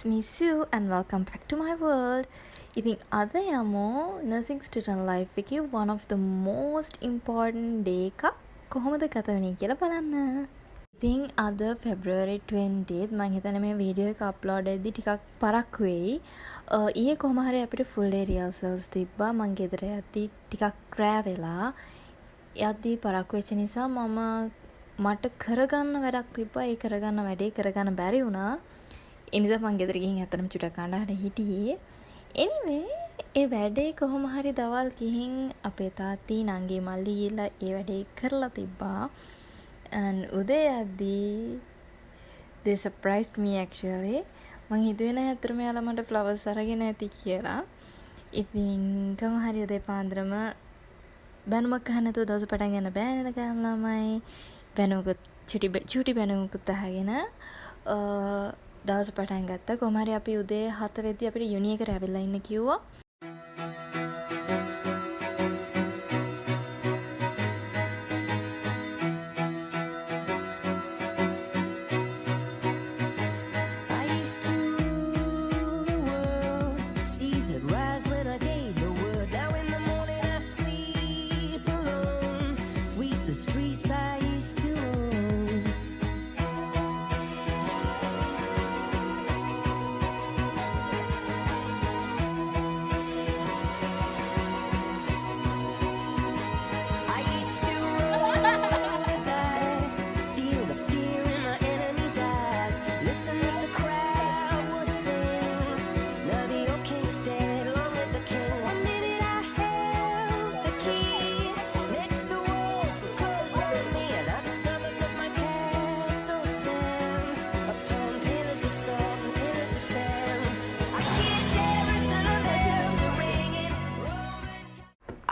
it's me Sue and welcome back to my world. ඉතින් අද යමු nursing student life එකේ one of the most important day එකක් කොහොමද ගත වෙන්නේ කියලා බලන්න. ඉතින් අද February 20th මම හිතන්නේ මේ වීඩියෝ එක අප්ලෝඩ් වෙද්දි ටිකක් පරක්කු වෙයි. ඊයේ කොහොම හරි අපිට full day rehearsals තිබ්බා. මං ගෙදර යද්දි ටිකක් රෑ වෙලා යද්දි පරක්කු වෙච්ච නිසා මට කරගන්න වැඩක් තිබ්බා. ඒ කරගන්න වැඩේ කරගන්න බැරි වුණා. ඒ නිසා මං ගෙදර ගිහින් ඇත්තටම චුට්ටක් කණ්ඩායමට හිටියේ. anyway ඒ වැඩේ කොහොම හරි දවල් ගිහින් අපේ තාත්ති නංගි මල්ලි ගිහලා ඒ වැඩේ කරලා තිබ්බා. and උදේ යද්දී they surprised me actually. මං හිතුවේ නෑ අතරම යාලා මට flowers අරගෙන ඇති කියලා. ඉතින් කොහොම හරි උදේ පාන්දරම බැනුමක් අහන්න නැතුව දවස පටන් ගන්න බෑ නේද ගම් ළමයි. බැනුමකුත් චුටි බැනුමකුත් අහගෙන දවස පටන් ගත්තා. කොහොම හරි අපි උදේ 7 වෙද්දී අපිට යුනි එකට ඇවිල්ලා ඉන්න කිව්වා.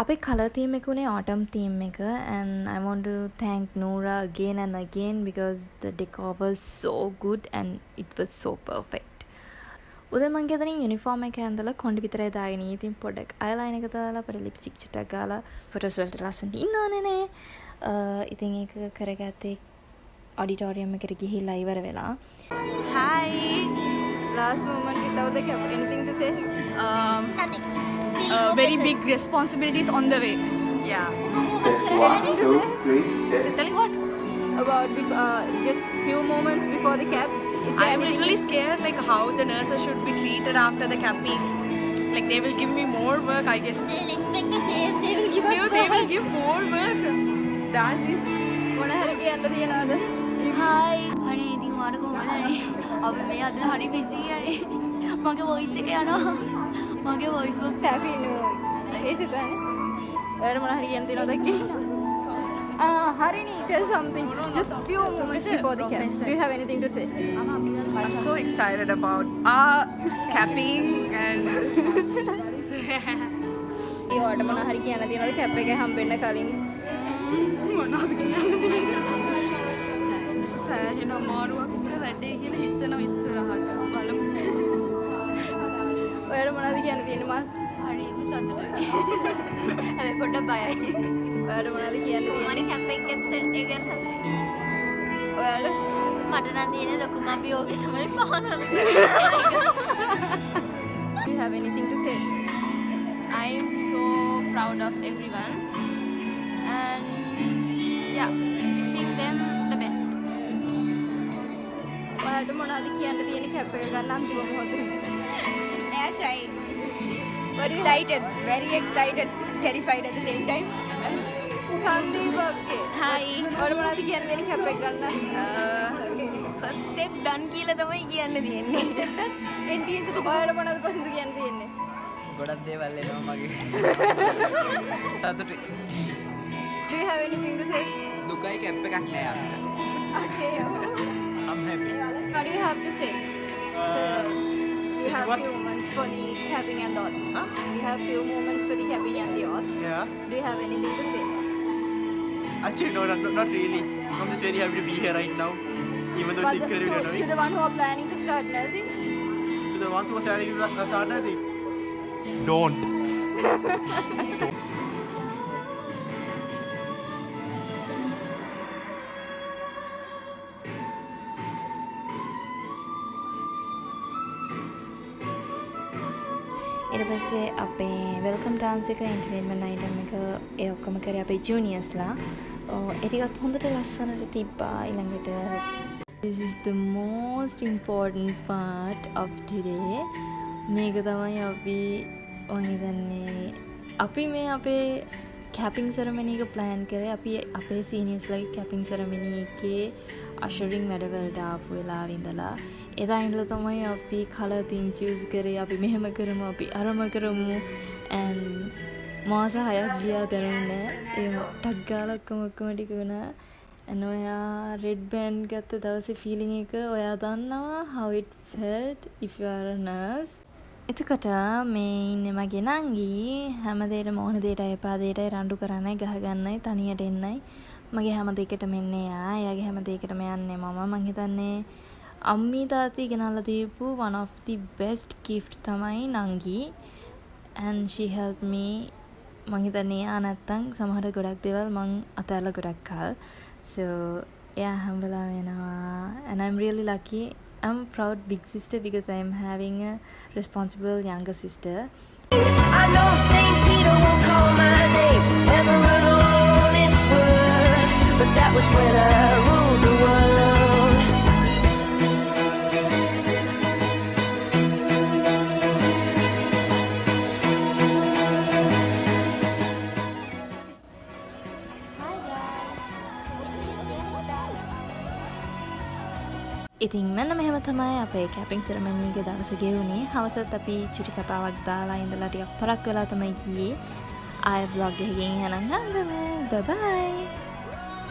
අපේ colour theme එක උනේ autumn theme එක and I want to thank Noora again and again because the decor was so good and it was so perfect. උදේ මං ගෙදරින් යුනිෆෝම් එක ඇඳලා කොණ්ඩි විතරයි දාගෙන ඉතින් පොඩක් අයලයින් එක දාලා පොඩ ලිප්ස්ටික් චුට්ටක් ගාලා ෆොටෝස් වලට ලස්සනට ඉන්නවනේ නේ. ඉතින් ඒක කරගත්තේ ඔඩිටෝරියම් එකට ගිහිල්ලා ඉවර වෙලා. Hi. Last moment without the cap. Anything to say? Nothing. Very big responsibilities on the way. Yeah. Anything to say? So telling what? About just few moments before the cap. I am literally scared like how the nurses should be treated after the capping. Like they will give me more work, I guess. They'll expect the same. They will give us They will work. give more work than this. මොන හරි කියන්න තියනවද? Hi. හරි ඉතින් මාර කොහමද හරි? අපි මේ අද හරි බිසි හරි. මගේ වොයිස් එක යනවා. මගේ වොයිස් බොක්ස් happy new ඒ සිතන්නේ. ඔයාලා මොන හරි කියන්න තියනවද කියලා? Harini, tell something. Just few moments before the cap. Do you have anything to say? I'm so excited about capping and ඒ ඔයාලට මොන හරි කියන්න තියනවද cap එකේ හම්බෙන්න කලින්? මොනවද කියන්නේ? සෑහෙන අමාරුවක් වැඩේ කියලා හිතනවා ඉස්සරහට. බලමු. ඔයාලා මොනවද කියන්න තියෙන්නේ මාස්? හරි සතුටුයි. හැබැයි පොඩ්ඩක් බයයි. ඔයාලා මොනවද කියන්න තියෙන්නේ? මම කැම්ප් එකත් ඒ ගැන සතුටුයි. ඔයාලා මට නම් තියෙන ලොකුම අභියෝගය තමයි පහන. Do you have anything to say? I am so proud of everyone and yeah, wishing them the best. ඔයාලට මොනවද කියන්න තියෙන්නේ cap එක ගන්න අන්තිම මොහොතේ? Yeah, shy. Excited, very excited, terrified at the same time. සංදීපක්ගේ. Hi. ඔයාලා මොනවද කියන්න තියෙන්නේ cap එක ගන්න? First step done කියලා තමයි කියන්න තියෙන්නේ. NTS එකට ඔයාලා මොනවද පසුඳ කියන්න තියෙන්නේ? ගොඩක් දේවල් එනවා මගේ. සතුටුයි. Do you have anything to say? දුකයි කැප් එකක් නෑ අපිට. Okay. I'm happy. What do you have to say? You have few moments for the capping and all. Huh? You have few moments for the capping and the all. Yeah. Do you have anything to say? Actually, no, not really. I'm just very happy to be here right now, even though it's incredibly to annoying. the one who are planning to start nursing? To the ones who are starting to start nothing. Don't. ඊට පස්සේ අපේ welcome dance එක entertainment item එක ඒ ඔක්කොම කරේ අපේ ජූනියර්ස්ලා. ඒ ටිකත් හොඳට ලස්සනට තිබ්බා. ඊළඟට this is the most important part of today. මේක තමයි අපි මම හිතන්නේ අපි මේ අපේ කැපින් සෙරමනි එක ප්ලෑන් කරේ අපි අපේ සීනියර්ස්ලාගේ කැපින් සෙරමනි එකේ අෂරින් වැඩවලට ආපු වෙලාවෙ ඉඳලා එදා ඉඳලා තමයි අපි කලර් තීම් චූස් කරේ අපි මෙහෙම කරමු අපි අරම කරමු and මාස 6ක් ගියා දැනුන්නේ ඒ ටක් ගාලා ඔක්කොම ටික වුණා and ඔයා රෙඩ් බෑන්ඩ් ගත්ත දවසේ ෆීලිං එක ඔයා දන්නවා how it felt if you are a nurse. එතකොට මේ ඉන්නේ මගේ නංගි හැම දෙයකම ඕන දෙයට එපා දෙයට රණ්ඩු කරන්නයි ගහ ගන්නයි තනියට එන්නයි මගේ හැම දෙයකටම එන්නේ එයාගේ හැම දෙයකටම යන්නේ මම හිතන්නේ අම්මී තාත්ති ගෙනල්ලා දීපු one of the best gift තමයි නංගි and she helped me මං හිතන්නේ එයා නැත්තම් සමහර ගොඩක් දේවල් මං අතහැරලා ගොඩක් කල් so එයා හැම වෙලාවෙම එනවා and I'm really lucky. I'm proud big sister because I'm having a responsible younger sister. I know St. Peter won't call my name ever alone this world, but that was when I ruled the world. ඉතින් මෙන්න මෙහෙම තමයි අපේ කැපින් සෙරමනි එක දවස ගෙවුනේ. හවසත් අපි චුටි කතාවක් දාලා ඉඳලා ටිකක් පරක් වෙලා තමයි ගියේ. ආයෙ vlog එකකින් යනනම් හම්බෙමු. Bye bye.